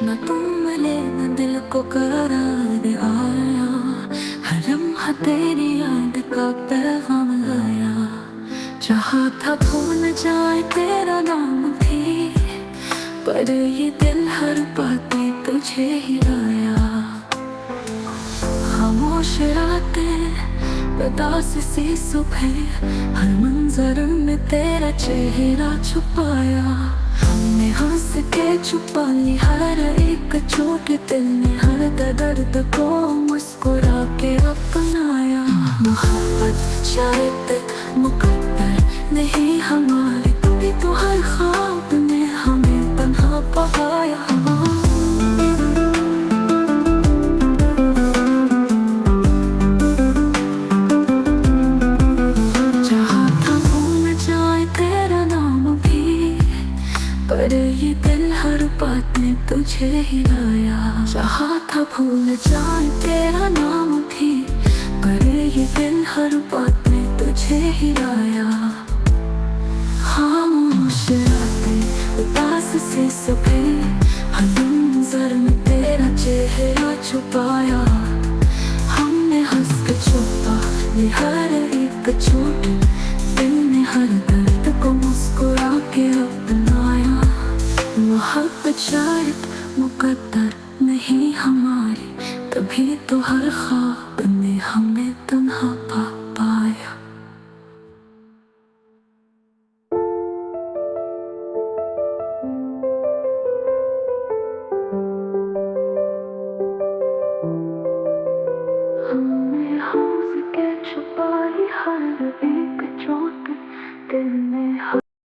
न तुम मिले न दिल को करार आया, हर लम्हा तेरी याद का पैगाम लाया। चाहा था भूल जाए तेरा नाम भी, पर ये दिल हर बातें तुझे ही लाया। खामोश रातें बदास सी सुबह, हर मंजर में तेरा चेहरा छुपाया। हमने हंस के छुपा ली हर एक चोट, दिल ने हर दर्द को मुस्कुरा के अपनाया। मोहब्बत शायद मुकद्दर नहीं हमारी, तभी तो हर ख्वाब ने हमें तन्हा पकाया। पर ये दिल हर बात ने तुझे ही लाया। चाहा था भूल जाए तेरा नाम भी, पर ये दिल हर बात ने तुझे ही लाया। खामोश रातें उदास सी सुबह, हर मंजर में तेरा चेहरा छुपाया। हमने हंस के छुपा ली हर एक चोट, दिल ने हर दर्द को मुस्कुरा के अपनाया। मोहब्बत शायद मुकद्दर नहीं हमारी, तभी तो हर ख्वाब ने हमें तन्हा पाया।